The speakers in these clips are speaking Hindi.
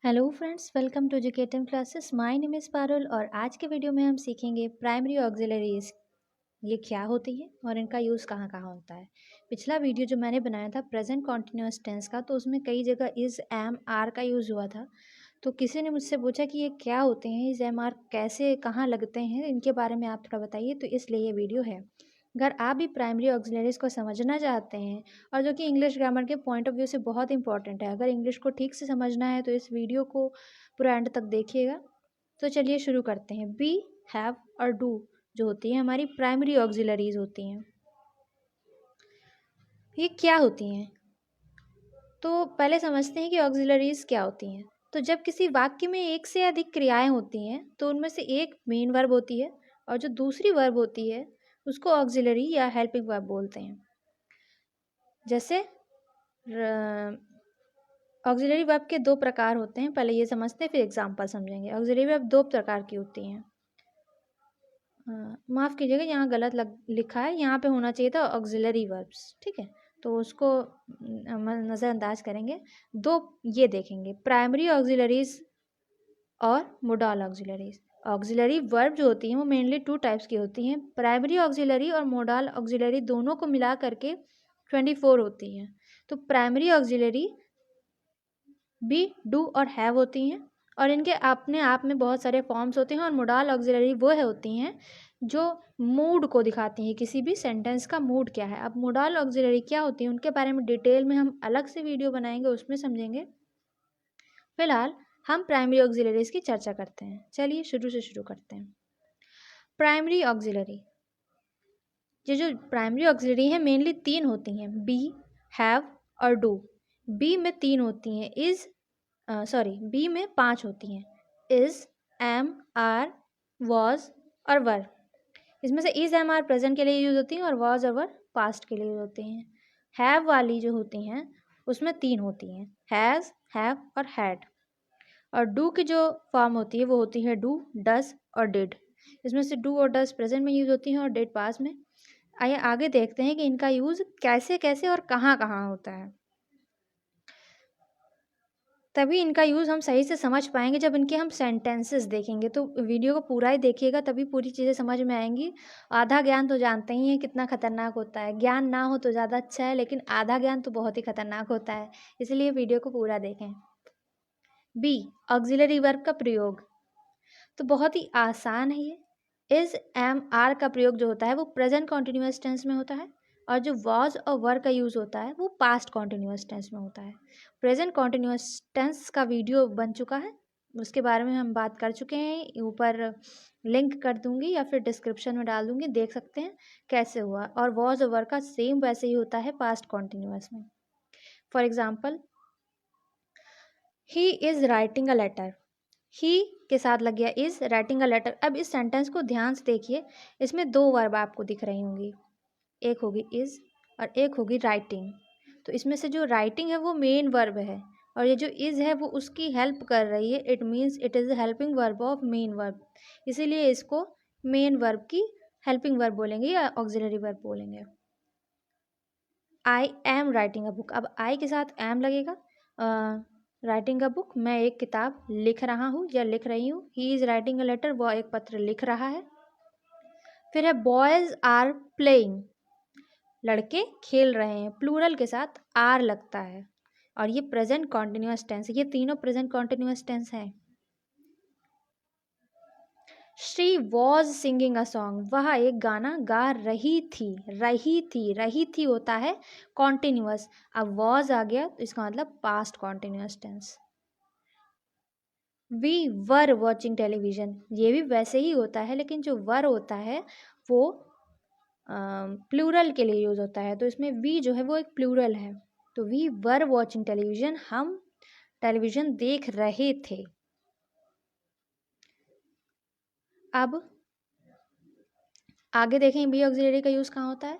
Hello friends, welcome to educative classes. My name is Parul और आज के वीडियो में हम सीखेंगे प्राइमरी ऑक्सिलरीज ये क्या होती है और इनका यूज़ कहाँ कहाँ होता है। पिछला वीडियो जो मैंने बनाया था प्रेजेंट कॉन्टिन्यूअस टेंस का, तो उसमें कई जगह इज़ एम आर का यूज़ हुआ था। तो किसी ने मुझसे पूछा कि ये क्या होते हैं, इज़ एम आर कैसे कहाँ लगते हैं, इनके बारे में आप थोड़ा बताइए, तो इसलिए ये वीडियो है। अगर आप भी प्राइमरी ऑक्सिलरीज को समझना चाहते हैं और जो कि इंग्लिश ग्रामर के पॉइंट ऑफ व्यू से बहुत इंपॉर्टेंट है, अगर इंग्लिश को ठीक से समझना है तो इस वीडियो को पूरा एंड तक देखिएगा। तो चलिए शुरू करते हैं। बी, हैव और डू जो होती हैं हमारी प्राइमरी ऑक्सिलरीज होती हैं। ये क्या होती हैं? तो पहले समझते हैं कि ऑक्सिलरीज क्या होती हैं। तो जब किसी वाक्य में एक से अधिक क्रियाएं होती हैं तो उनमें से एक मेन वर्ब होती है और जो दूसरी वर्ब होती है उसको ऑक्सिलरी या हेल्पिंग वर्ब बोलते हैं। जैसे ऑक्सिलरी वर्ब के दो प्रकार होते हैं, पहले ये समझते हैं फिर एग्जांपल समझेंगे। ऑक्सिलरी वर्ब दो प्रकार की होती हैं। माफ़ कीजिएगा, यहाँ गलत लिखा है, यहाँ पे होना चाहिए था ऑक्सिलरी वर्ब्स, ठीक है। तो उसको नज़रअंदाज करेंगे। दो ये देखेंगे, प्राइमरी ऑक्सिलरीज और मोडाल ऑक्सिलरीज। ऑक्सिलरी वर्ब जो होती हैं वो मेनली टू टाइप्स की होती हैं। प्राइमरी ऑक्सिलरी और मोडाल ऑक्सिलरी दोनों को मिला करके 24 होती हैं। तो प्राइमरी ऑक्सिलरी बी, डू और हैव होती हैं और इनके अपने आप में बहुत सारे फॉर्म्स होते हैं। और मोडाल ऑक्सिलरी वो है होती हैं जो मूड को दिखाती हैं, किसी भी सेंटेंस का मूड क्या है। अब मोडाल ऑक्सिलरी क्या होती हैं उनके बारे में डिटेल में हम अलग से वीडियो बनाएंगे, उसमें समझेंगे। फिलहाल हम प्राइमरी ऑक्सिलरीज की चर्चा करते हैं। चलिए शुरू से शुरू करते हैं। प्राइमरी ऑक्सिलरी, ये जो प्राइमरी ऑक्सिलरी है मेनली तीन होती हैं, बी, हैव और डू। बी में तीन होती हैं, इज बी में पांच होती हैं, इज, एम, आर, वॉज और वर। इसमें से इज, एम, आर प्रेजेंट के लिए यूज होती हैं और वॉज और वर पास्ट के लिए यूज होती हैं। हैव वाली जो होती हैं उसमें तीन होती हैं, हैज, हैव और हैड। और डू की जो फॉर्म होती है वो होती है डू, डज और डिड। इसमें से डू और डज प्रेजेंट में यूज होती हैं और डिड पास्ट में। आइए आगे देखते हैं कि इनका यूज कैसे कैसे और कहाँ कहाँ होता है। तभी इनका यूज़ हम सही से समझ पाएंगे जब इनके हम सेंटेंसेस देखेंगे। तो वीडियो को पूरा ही देखिएगा तभी पूरी चीज़ें समझ में आएंगी। आधा ज्ञान तो जानते ही हैं कितना खतरनाक होता है, ज्ञान ना हो तो ज़्यादा अच्छा है, लेकिन आधा ज्ञान तो बहुत ही खतरनाक होता है, इसलिए वीडियो को पूरा देखें। बी, ऑक्सिलरी वर्ब का प्रयोग। तो बहुत ही आसान है ये। इज, एम, आर का प्रयोग जो होता है वो प्रेजेंट कॉन्टिन्यूअस टेंस में होता है और जो वॉज और वर का यूज़ होता है वो पास्ट कॉन्टिन्यूअस टेंस में होता है। प्रेजेंट कॉन्टिन्यूअस टेंस का वीडियो बन चुका है, उसके बारे में हम बात कर चुके हैं। ऊपर लिंक कर दूंगी या फिर डिस्क्रिप्शन में डाल दूंगी, देख सकते हैं कैसे हुआ। और वॉज और वर का सेम वैसे ही होता है पास्ट कॉन्टिन्यूअस में। For example, he is writing a letter. He के साथ लग गया इज, राइटिंग अ लेटर। अब इस सेंटेंस को ध्यान से देखिए, इसमें दो वर्ब आपको दिख रही होंगी, एक होगी इज और एक होगी राइटिंग। तो इसमें से जो राइटिंग है वो मेन वर्ब है और ये जो इज है वो उसकी हेल्प कर रही है। It means it is helping verb of main verb, इसीलिए इसको मेन वर्ब की हेल्पिंग वर्ब बोलेंगे या ऑक्सिलरी वर्ब बोलेंगे। I am writing a book, अब आई के साथ एम लगेगा। राइटिंग अ बुक, मैं एक किताब लिख रहा हूँ या लिख रही हूँ। He is writing a letter, वह एक पत्र लिख रहा है। फिर है बॉयज़ आर प्लेइंग, लड़के खेल रहे हैं, प्लूरल के साथ आर लगता है और ये प्रेजेंट कॉन्टिन्यूअस टेंस है। ये तीनों प्रेजेंट कॉन्टिन्यूअस टेंस हैं। She was singing a song, वह एक गाना गा रही थी। रही थी, रही थी होता है कॉन्टिन्यूअस, अब वॉज आ गया तो इसका मतलब past continuous tense. We were watching television, ये भी वैसे ही होता है लेकिन जो वर होता है वो प्लूरल के लिए यूज होता है, तो इसमें वी जो है वो एक प्लूरल है। तो वी वर वॉचिंग टेलीविजन, हम टेलीविजन देख रहे थे। अब आगे देखें बी ऑक्सिलरी का यूज़ कहाँ होता है।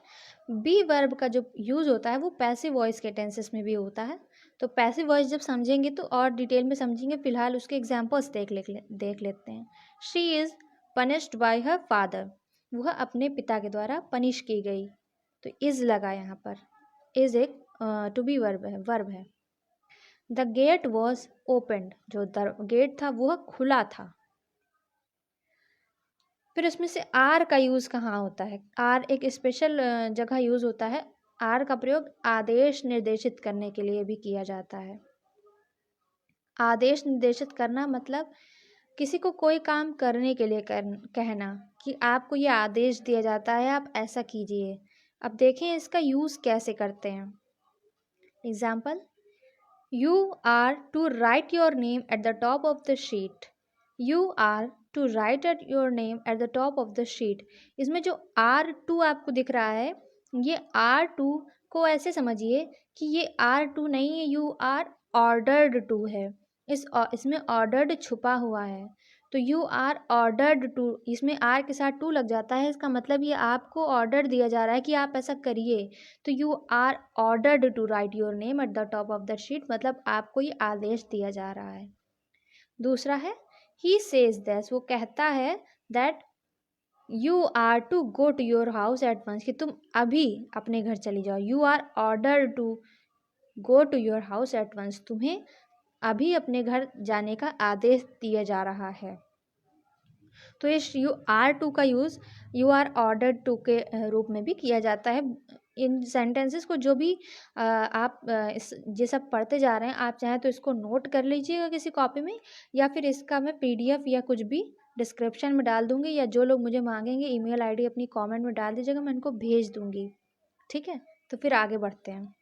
बी वर्ब का जो यूज़ होता है वो पैसिव वॉइस के टेंसेस में भी होता है। तो पैसिव वॉइस जब समझेंगे तो और डिटेल में समझेंगे, फिलहाल उसके एग्जाम्पल्स देख लेते हैं। She is punished bye her father, वह अपने पिता के द्वारा पनिश की गई। तो इज़ लगा यहाँ पर, इज़ एक टू बी वर्ब है। द गेट वॉज ओपनड, जो गेट था वह खुला था। फिर उसमें से आर का यूज़ कहाँ होता है? आर एक स्पेशल जगह यूज़ होता है। आर का प्रयोग आदेश निर्देशित करने के लिए भी किया जाता है। आदेश निर्देशित करना मतलब किसी को कोई काम करने के लिए कहना कि आपको ये आदेश दिया जाता है, आप ऐसा कीजिए। अब देखें इसका यूज़ कैसे करते हैं। Example, you are to write your name at the top of the sheet. You are to write at your name at the top of the sheet. इसमें जो R2 आपको दिख रहा है, ये R2 को ऐसे समझिए कि ये R2 नहीं है, यू आर ऑर्डर्ड टू है। इसमें ऑर्डर्ड छुपा हुआ है, तो यू आर ऑर्डर्ड टू, इसमें आर के साथ टू लग जाता है। इसका मतलब ये आपको ऑर्डर दिया जा रहा है कि आप ऐसा करिए। तो you are ordered to write your name at the top of the sheet, मतलब आपको ये आदेश दिया जा रहा है। दूसरा है ही सेज दैट, वो कहता है that you are to go to your house at once, कि तुम अभी अपने घर चली जाओ। You are ordered to go to your house at once, तुम्हें अभी अपने घर जाने का आदेश दिया जा रहा है। तो इस यू आर टू का use you are ordered to के रूप में भी किया जाता है। इन सेंटेंसेस को जो भी आप ये सब पढ़ते जा रहे हैं, आप चाहें तो इसको नोट कर लीजिएगा किसी कॉपी में, या फिर इसका मैं PDF या कुछ भी डिस्क्रिप्शन में डाल दूंगी, या जो लोग मुझे मांगेंगे email ID अपनी कमेंट में डाल दीजिएगा, मैं इनको भेज दूंगी। ठीक है, तो फिर आगे बढ़ते हैं।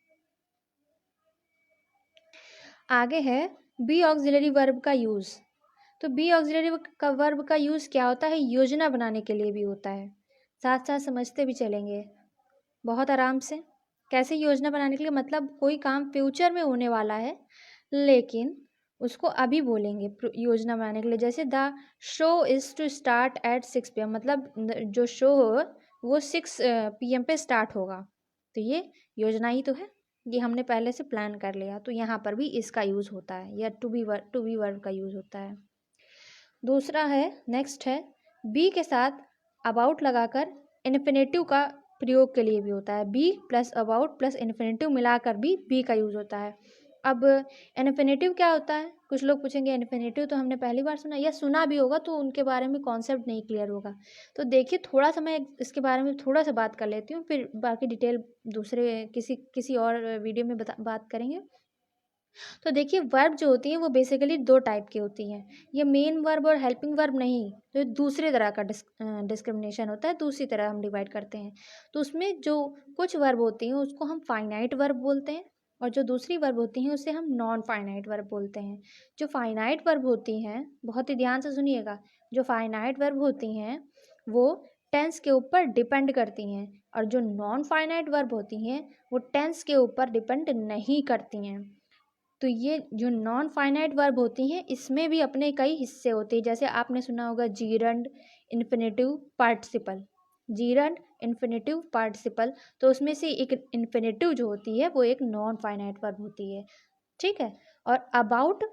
आगे है बी ऑक्सिलरी वर्ब का यूज़। तो बी ऑक्सिलरी का वर्ब का यूज़ क्या होता है? योजना बनाने के लिए भी होता है। साथ साथ समझते भी चलेंगे बहुत आराम से। कैसे योजना बनाने के लिए? मतलब कोई काम फ्यूचर में होने वाला है, लेकिन उसको अभी बोलेंगे योजना बनाने के लिए। जैसे the show is to start at 6 PM, मतलब जो शो हो वो 6 PM पे स्टार्ट होगा। तो ये योजना ही तो है, ये हमने पहले से प्लान कर लिया। तो यहाँ पर भी इसका यूज़ होता है, या टू बी वर्ब का यूज़ होता है। दूसरा है, नेक्स्ट है, बी के साथ अबाउट लगाकर इन्फिनेटिव का प्रयोग के लिए भी होता है। Be plus about plus infinitive मिलाकर भी बी का यूज़ होता है। अब इन्फिनेटिव क्या होता है? कुछ लोग पूछेंगे इन्फिनेटिव तो हमने पहली बार सुना, या सुना भी होगा तो उनके बारे में कॉन्सेप्ट नहीं क्लियर होगा। तो देखिए, थोड़ा सा मैं इसके बारे में थोड़ा सा बात कर लेती हूँ, फिर बाकी डिटेल दूसरे किसी और वीडियो में बात करेंगे। तो देखिए, वर्ब जो होती हैं वो बेसिकली 2 टाइप की होती हैं। ये मेन वर्ब और हेल्पिंग वर्ब नहीं, तो ये दूसरे तरह का डिस्क्रिमिनेशन होता है, दूसरी तरह हम डिवाइड करते हैं। तो उसमें जो कुछ वर्ब होती हैं उसको हम फाइनाइट वर्ब बोलते हैं, और जो दूसरी वर्ब होती हैं उसे हम नॉन फाइनाइट वर्ब बोलते हैं। जो फाइनाइट वर्ब होती हैं, बहुत ही ध्यान से सुनिएगा, जो फाइनाइट वर्ब होती हैं वो टेंस के ऊपर डिपेंड करती हैं, और जो नॉन फाइनाइट वर्ब होती हैं वो टेंस के ऊपर डिपेंड नहीं करती हैं। तो ये जो नॉन फाइनाइट वर्ब होती हैं इसमें भी अपने कई हिस्से होते हैं। जैसे आपने सुना होगा gerund, infinitive, participle. Gerund, infinitive, participle, तो उसमें से एक इन्फिनेटिव जो होती है वो एक नॉन फाइनाइट वर्ब होती है। ठीक है। और अबाउट,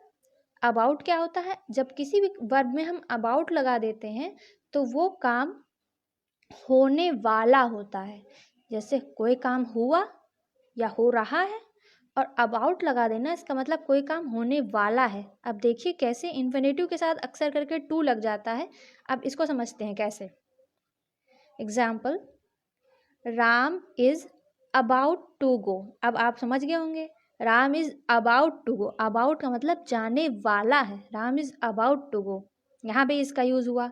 अबाउट क्या होता है? जब किसी भी वर्ब में हम अबाउट लगा देते हैं तो वो काम होने वाला होता है। जैसे कोई काम हुआ या हो रहा है, और अबाउट लगा देना इसका मतलब कोई काम होने वाला है। अब देखिए कैसे इन्फिनेटिव के साथ अक्सर करके टू लग जाता है। अब इसको समझते हैं कैसे। Example, Ram is about to go. अब आप समझ गए होंगे, Ram is about to go, about का मतलब जाने वाला है। Ram is about to go, यहाँ पे इसका यूज हुआ।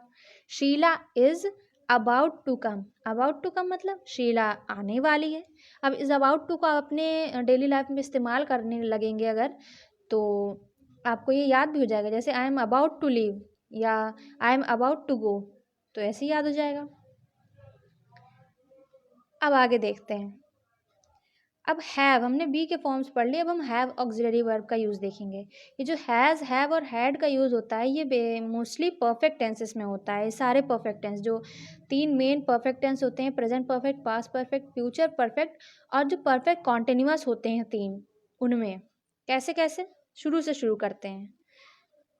Sheela is about to come, about to come मतलब शीला आने वाली है। अब इस अबाउट टू को आप अपने डेली लाइफ में इस्तेमाल करने लगेंगे अगर, तो आपको ये याद भी हो जाएगा। जैसे I am about to leave या I am about to go, तो ऐसे ही याद हो जाएगा। अब आगे देखते हैं। अब हैव, हमने बी के फॉर्म्स पढ़ लिए, अब हम हैव ऑक्सिलरी वर्ब का यूज़ देखेंगे। ये जो हैज़, हैव और हैड का यूज़ होता है ये मोस्टली परफेक्ट टेंसेस में होता है। सारे परफेक्ट टेंस, जो 3 मेन परफेक्ट टेंस होते हैं, present perfect, past perfect, future perfect, और जो परफेक्ट कॉन्टिन्यूअस होते हैं 3, उनमें कैसे कैसे शुरू से शुरू करते हैं।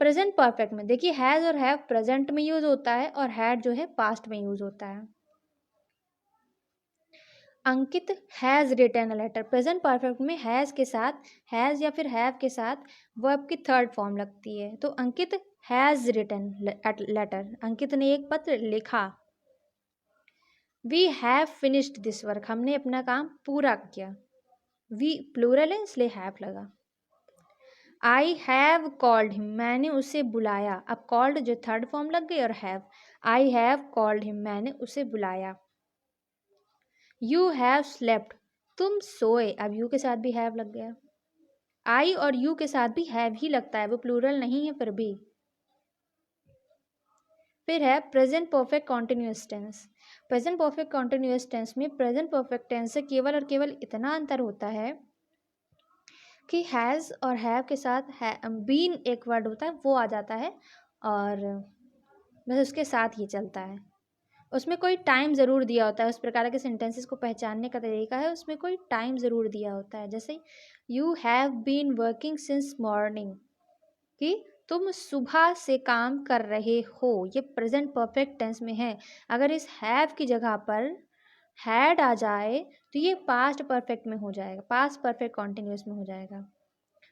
प्रेजेंट परफेक्ट में देखिए, हैज़ और हैव प्रेजेंट में यूज़ होता है, और हैड जो है पास्ट में यूज़ होता है। Ankit has written a letter. Present perfect में हैज़ के साथ, हैज़ या फिर हैव के साथ वर्ब की थर्ड फॉर्म लगती है। तो Ankit has written letter, Ankit ने एक पत्र लिखा। We have finished this work, हमने अपना काम पूरा किया। वी प्लूरल है इसलिए हैव लगा। आई हैव कॉल्ड हिम, मैंने उसे बुलाया। अब कॉल्ड जो थर्ड फॉर्म लग गई और have, I have called him, मैंने उसे बुलाया। यू हैव स्लेप्ट, तुम सोए। अब यू के साथ भी हैव लग गया। आई और यू के साथ भी हैव ही लगता है, वो प्लूरल नहीं है फिर भी। फिर है present perfect continuous tense. Present perfect continuous tense में प्रेजेंट परफेक्ट टेंस से केवल और केवल इतना अंतर होता है कि हैज़ और हैव के साथ बीन एक वर्ड होता है वो आ जाता है, और बस उसके साथ ही चलता है। उसमें कोई टाइम ज़रूर दिया होता है, उस प्रकार के सेंटेंसेस को पहचानने का तरीका है, उसमें कोई टाइम ज़रूर दिया होता है। जैसे you have been working since morning, कि तुम सुबह से काम कर रहे हो, ये प्रेजेंट परफेक्ट टेंस में है। अगर इस हैव की जगह पर हैड आ जाए तो ये पास्ट परफेक्ट में हो जाएगा, पास्ट परफेक्ट कॉन्टिन्यूस में हो जाएगा।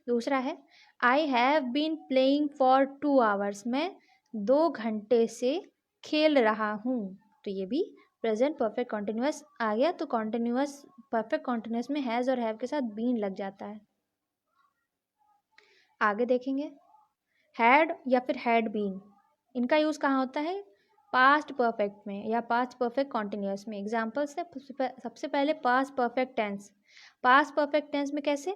दूसरा है I have been playing for 2 hours, मैं 2 घंटे से खेल रहा हूँ। तो ये भी प्रेजेंट परफेक्ट कॉन्टिन्यूस आ गया। तो कॉन्टिन्यूस परफेक्ट कॉन्टिन्यूस में हैज़ और हैव के साथ बीन लग जाता है। आगे देखेंगे हैड या फिर हैड बीन, इनका यूज़ कहाँ होता है? पास्ट परफेक्ट में या पास्ट परफेक्ट कॉन्टिन्यूस में। एग्जाम्पल से सबसे पहले past perfect tense. Past perfect tense में कैसे?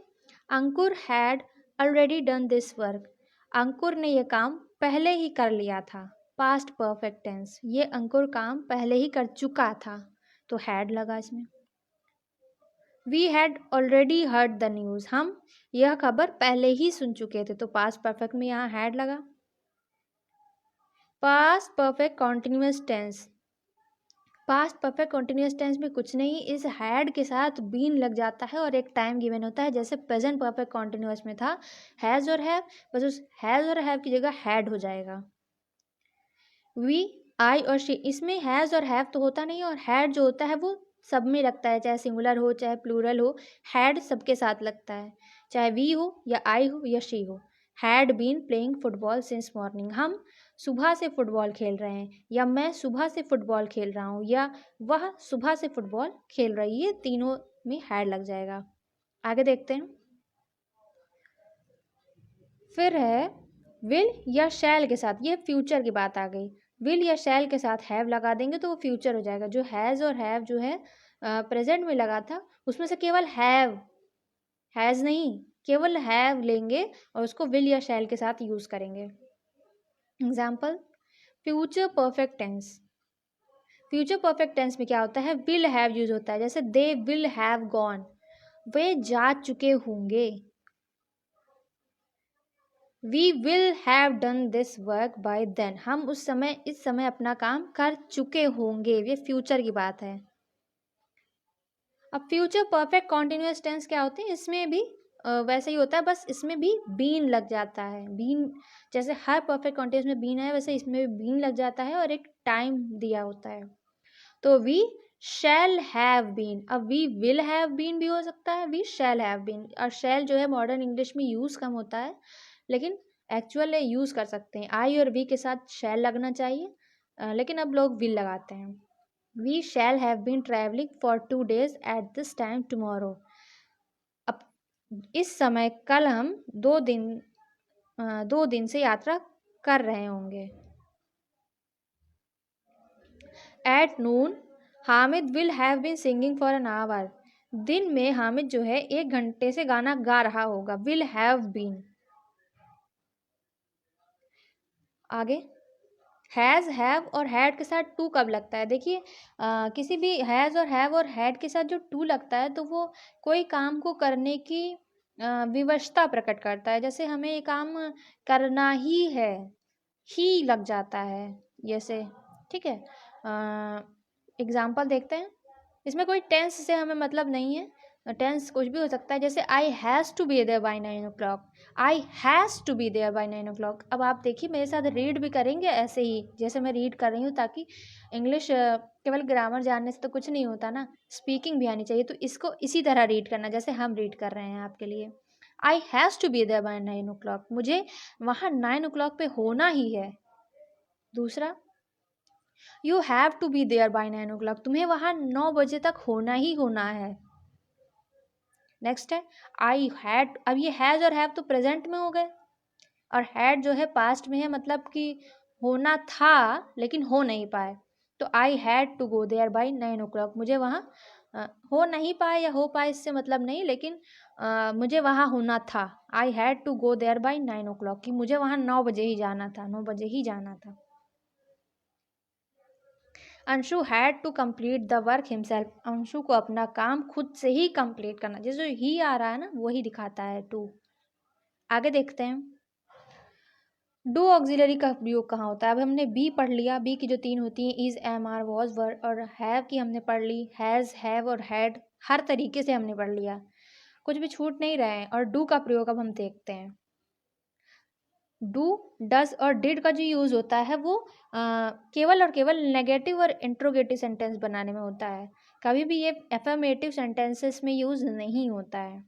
Ankur had already done this work, Ankur ने यह काम पहले ही कर लिया था। पास्ट परफेक्ट टेंस, ये अंकुर काम पहले ही कर चुका था, तो हैड लगा इसमें। We had already heard the news, हम यह खबर पहले ही सुन चुके थे, तो पास्ट परफेक्ट में यहाँ हैड लगा। Past perfect continuous tense, past perfect continuous tense में कुछ नहीं, इस हैड के साथ बीन लग जाता है और एक टाइम गिवन होता है, जैसे प्रेजेंट परफेक्ट कॉन्टिन्यूअस में था हैज़ और हैव, बस उस हैज़ और हैव की जगह हैड हो जाएगा। वी, आई और शी, इसमें हैज़ और हैव तो होता नहीं, और हैड जो होता है वो सब में लगता है, चाहे सिंगुलर हो चाहे प्लूरल हो, हैड सबके साथ लगता है, चाहे वी हो या आई हो या शी हो। Had been playing football since morning, हम सुबह से फुटबॉल खेल रहे हैं, या मैं सुबह से फुटबॉल खेल रहा हूँ, या वह सुबह से फुटबॉल खेल रही है, तीनों में हैड लग जाएगा। आगे देखते हैं। फिर है विल या शैल के साथ, ये फ्यूचर की बात आ गई। विल या शैल के साथ हैव लगा देंगे तो वो फ्यूचर हो जाएगा। जो हैज़ और हैव जो है प्रेजेंट में लगा था, उसमें से केवल हैव, हैज़ नहीं, केवल हैव लेंगे और उसको विल या शैल के साथ यूज़ करेंगे। Example future perfect tense. Future perfect tense में क्या होता है? विल हैव यूज होता है, जैसे दे विल हैव गॉन, वे जा चुके होंगे। We will have done this work by then, हम उस समय इस समय अपना काम कर चुके होंगे, ये फ्यूचर की बात है। अब फ्यूचर परफेक्ट कॉन्टिन्यूअस टेंस क्या होते हैं? इसमें भी वैसे ही होता है, बस इसमें भी बीन लग जाता है। बीन जैसे हर परफेक्ट कॉन्टिन्यूअस में बीन है, वैसे इसमें भी बीन लग जाता है और एक टाइम दिया होता है। तो वी शैल हैव बीन, अब वी विल हैव बीन भी हो सकता है, वी शैल हैव बीन। और शैल जो है मॉडर्न इंग्लिश में यूज़ कम होता है, लेकिन एक्चुअल यूज़ कर सकते हैं। आई और वी के साथ शैल लगना चाहिए, लेकिन अब लोग विल लगाते हैं। We shall have been travelling for 2 days at this time tomorrow, अब इस समय कल हम 2 दिन से यात्रा कर रहे होंगे। At noon Hamid will have been singing for an hour, दिन में हामिद जो है 1 घंटे से गाना गा रहा होगा, विल हैव बीन। आगे हैज़, हैव और हैड के साथ टू कब लगता है? देखिए किसी भी हैज़ और हैव और हैड के साथ जो टू लगता है तो वो कोई काम को करने की विवशता प्रकट करता है। जैसे हमें ये काम करना ही लग जाता है, जैसे, ठीक है। एग्जाम्पल देखते हैं। इसमें कोई टेंस से हमें मतलब नहीं है, टेंस कुछ भी हो सकता है, जैसे I has to be there by 9 o'clock, I has to be there by 9 o'clock। अब आप देखिए मेरे साथ रीड भी करेंगे ऐसे ही जैसे मैं रीड कर रही हूँ, ताकि इंग्लिश केवल ग्रामर जानने से तो कुछ नहीं होता ना, स्पीकिंग भी आनी चाहिए। तो इसको इसी तरह रीड करना जैसे हम रीड कर रहे हैं आपके लिए। I has to be there by 9 o'clock, मुझे वहाँ 9 o'clock पे होना ही है। दूसरा, you have to be there by 9 o'clock, तुम्हें वहाँ 9 बजे तक होना ही होना है। नेक्स्ट है आई हैड, अब ये हैज़ और हैव तो प्रेजेंट में हो गए, और हैड जो है पास्ट में है, मतलब कि होना था लेकिन हो नहीं पाए। तो I had to go there by 9 o'clock, मुझे वहाँ हो नहीं पाए या हो पाए इससे मतलब नहीं, लेकिन मुझे वहाँ होना था। I had to go there by 9 o'clock, कि मुझे वहाँ 9 बजे ही जाना था, 9 बजे ही जाना था। Anshu had to complete the work himself, Anshu को अपना काम खुद से ही कंप्लीट करना, जैसे ही आ रहा है ना वही दिखाता है टू। आगे देखते हैं, डू ऑक्सिलरी का प्रयोग कहाँ होता है। अब हमने बी पढ़ लिया, बी की जो 3 होती हैं इज, एम, आर, वॉज, वर, और हैव की हमने पढ़ ली, हैज़, हैव और हैड, हर तरीके से हमने पढ़ लिया, कुछ भी छूट नहीं रहे हैं। और डू का प्रयोग अब हम देखते हैं। डू, डज और डिड का जो यूज़ होता है वो केवल और केवल नेगेटिव और इंट्रोगेटिव सेंटेंस बनाने में होता है, कभी भी ये एफर्मेटिव सेंटेंसेस में यूज़ नहीं होता है।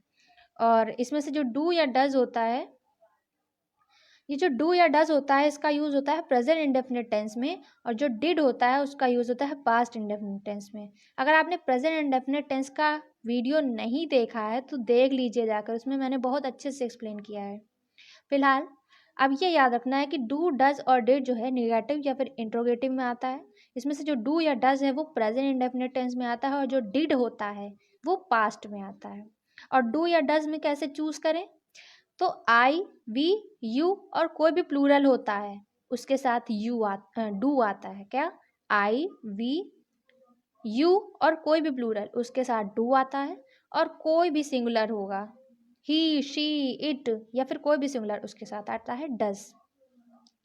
और इसमें से जो डू या डज होता है, ये जो डू या डज होता है इसका यूज़ होता है प्रेजेंट इंडेफिनिट टेंस में, और जो डिड होता है उसका यूज़ होता है पास्ट इंडेफिनिट टेंस में। अगर आपने प्रेजेंट इंडेफिनिट टेंस का वीडियो नहीं देखा है तो देख लीजिए जाकर, उसमें मैंने बहुत अच्छे से एक्सप्लेन किया है। फिलहाल अब ये याद रखना है कि डू, डज और डिड जो है निगेटिव या फिर इंट्रोगेटिव में आता है। इसमें से जो डू या डज है वो प्रेजेंट इंडेफिनिट टेंस में आता है, और जो डिड होता है वो पास्ट में आता है। और डू या डज में कैसे चूज करें, तो आई, वी, यू और कोई भी प्लूरल होता है उसके साथ डू आता है। क्या, आई, वी, यू और कोई भी प्लूरल उसके साथ डू आता है, और कोई भी सिंगुलर होगा, ही, शी, इट या फिर कोई भी सिंगुलर उसके साथ आता है डज।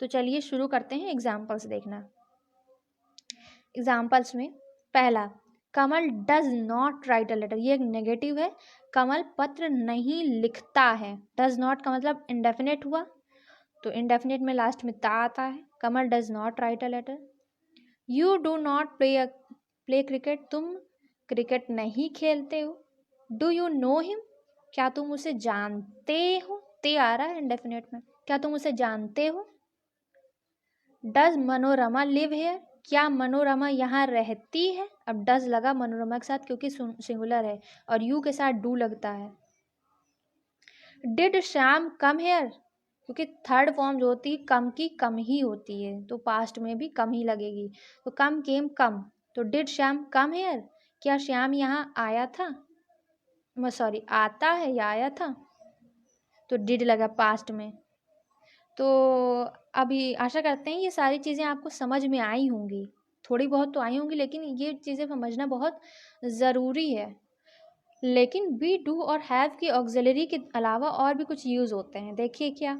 तो चलिए शुरू करते हैं एग्जाम्पल्स देखना। एग्जाम्पल्स में पहला, Kamal does not write a letter, ये एक नेगेटिव है, कमल पत्र नहीं लिखता है। डज नॉट का मतलब इंडेफिनेट हुआ, तो इंडेफिनेट में लास्ट में ता आता है। Kamal does not write a letter. You do not play cricket, तुम क्रिकेट नहीं खेलते हो। डू यू नो हिम, क्या तुम उसे जानते हो, ते आ रहा है इंडेफिनेट में, क्या तुम उसे जानते हो। डज मनोरमा लिव हेयर, क्या मनोरमा यहाँ रहती है। अब डज लगा मनोरमा के साथ क्योंकि सिंगुलर है, और यू के साथ डू लगता है। डिड श्याम कम हेयर, क्योंकि थर्ड फॉर्म जो होती है कम की कम ही होती है, तो पास्ट में भी कम ही लगेगी, तो कम केम कम, तो डिड श्याम कम हेयर, क्या श्याम यहाँ आया था, सॉरी आता है या आया था, तो डिड लगा पास्ट में। तो अभी आशा करते हैं ये सारी चीज़ें आपको समझ में आई होंगी, थोड़ी बहुत तो आई होंगी, लेकिन ये चीज़ें समझना बहुत ज़रूरी है। लेकिन बी, डू और हैव की ऑक्सिलरी के अलावा और भी कुछ यूज़ होते हैं। देखिए क्या,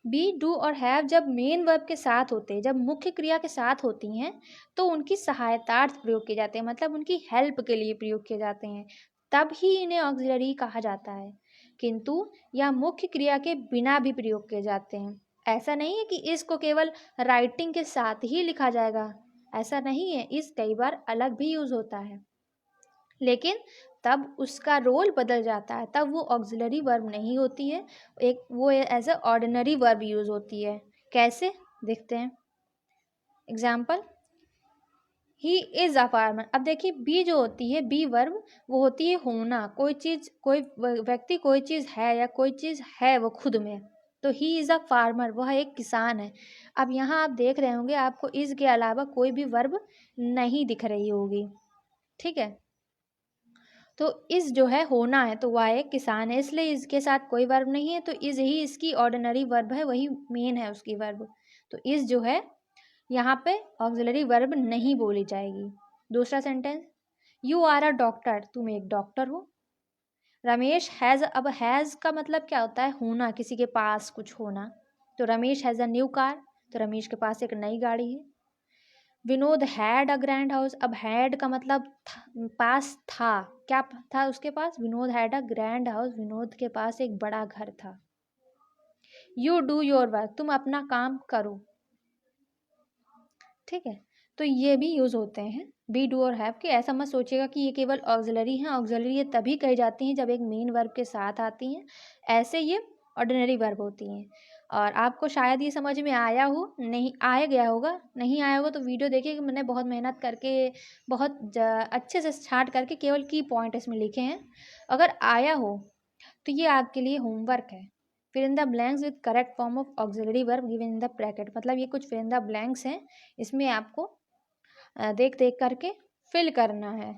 बी, डू और हैव जब मेन वर्ब के साथ होते हैं, जब मुख्य क्रिया के साथ होती हैं, तो उनकी सहायतार्थ प्रयोग किए जाते हैं, मतलब उनकी हेल्प के लिए प्रयोग किए जाते हैं, तब ही इन्हें ऑक्सिलरी कहा जाता है। किंतु यह मुख्य क्रिया के बिना भी प्रयोग किए जाते हैं। ऐसा नहीं है कि इसको केवल राइटिंग के साथ ही लिखा जाएगा, ऐसा नहीं है, इस कई बार अलग भी यूज़ होता है, लेकिन तब उसका रोल बदल जाता है, तब वो ऑक्सिलरी वर्ब नहीं होती है, एक वो as a ordinary verb use होती है। कैसे, देखते हैं example. He is a farmer, अब देखिए बी जो होती है, बी वर्ब वो होती है होना, कोई चीज़, कोई व्यक्ति कोई चीज़ है या कोई चीज़ है वो खुद में, तो ही इज़ अ फार्मर, वह एक किसान है। अब यहाँ आप देख रहे होंगे आपको इज़ के अलावा कोई भी वर्ब नहीं दिख रही होगी, ठीक है। तो इस जो है होना है, तो वह एक किसान है, इसलिए इसके साथ कोई वर्ब नहीं है, तो इज ही इसकी ऑर्डिनरी वर्ब है, वही मेन है उसकी वर्ब, तो इस जो है यहाँ पे ऑक्सिलरी वर्ब नहीं बोली जाएगी। दूसरा sentence, you are a doctor, तुम एक डॉक्टर हो। रमेश हैज़, अब हैज़ का मतलब क्या होता है, होना, किसी के पास कुछ होना, तो Ramesh has a new car, तो रमेश के पास एक नई गाड़ी है। Vinod had a grand house. अब हैड का मतलब पास था, क्या था उसके पास? Vinod had a grand house, Vinod के पास एक बड़ा घर था। यू डू योर वर्क, तुम अपना काम करो, ठीक है। तो ये भी यूज़ होते हैं बी, डू और हैव के। ऐसा मत सोचिएगा कि ये केवल ऑक्सिलरी हैं। ऑक्सिलरी ये तभी कही जाती हैं जब एक मेन वर्ब के साथ आती हैं, ऐसे ये ऑर्डिनरी वर्ब होती हैं। और आपको शायद ये समझ में आया हो, नहीं आया गया होगा, नहीं आया होगा तो वीडियो देखिए कि मैंने बहुत मेहनत करके बहुत अच्छे से छाँट करके केवल की पॉइंट इसमें लिखे हैं। अगर आया हो तो ये आपके लिए होमवर्क है। फिर in the blanks with correct form of auxiliary verb given in the bracket, मतलब ये कुछ फिर इन द ब्लैंक्स हैं, इसमें आपको देख देख करके फिल करना है।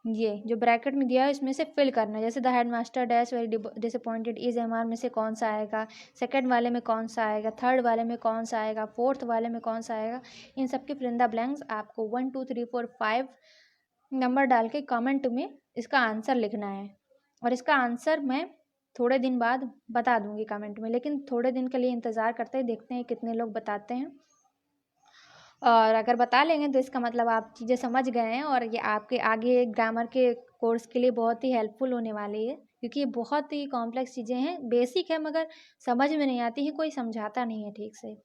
ये जो ब्रैकेट में दिया है इसमें से फिल करना है। जैसे the head master dash very disappointed is am are में से कौन सा आएगा, सेकंड वाले में कौन सा आएगा, थर्ड वाले में कौन सा आएगा, फोर्थ वाले में कौन सा आएगा, इन सब के फिल इन द ब्लैंक्स आपको 1 2 3 4 5 नंबर डाल के कमेंट में इसका आंसर लिखना है। और इसका आंसर मैं थोड़े दिन बाद बता दूंगी कमेंट में, लेकिन थोड़े दिन के लिए इंतज़ार करते हैं, देखते हैं कितने लोग बताते हैं। और अगर बता लेंगे तो इसका मतलब आप चीज़ें समझ गए हैं और ये आपके आगे ग्रामर के कोर्स के लिए बहुत ही हेल्पफुल होने वाली है, क्योंकि ये बहुत ही कॉम्प्लेक्स चीज़ें हैं, बेसिक है मगर समझ में नहीं आती है, कोई समझाता नहीं है ठीक से।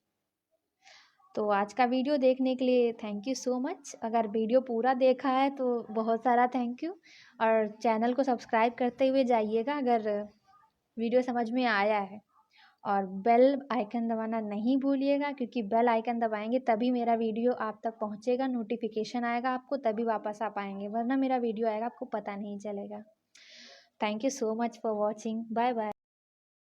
तो आज का वीडियो देखने के लिए थैंक यू सो मच। अगर वीडियो पूरा देखा है तो बहुत सारा थैंक यू, और चैनल को सब्सक्राइब करते हुए जाइएगा अगर वीडियो समझ में आया है। और बेल आइकन दबाना नहीं भूलिएगा, क्योंकि बेल आइकन दबाएंगे तभी मेरा वीडियो आप तक पहुंचेगा, नोटिफिकेशन आएगा आपको, तभी वापस आ पाएंगे, वरना मेरा वीडियो आएगा आपको पता नहीं चलेगा। Thank you so much for watching, bye bye.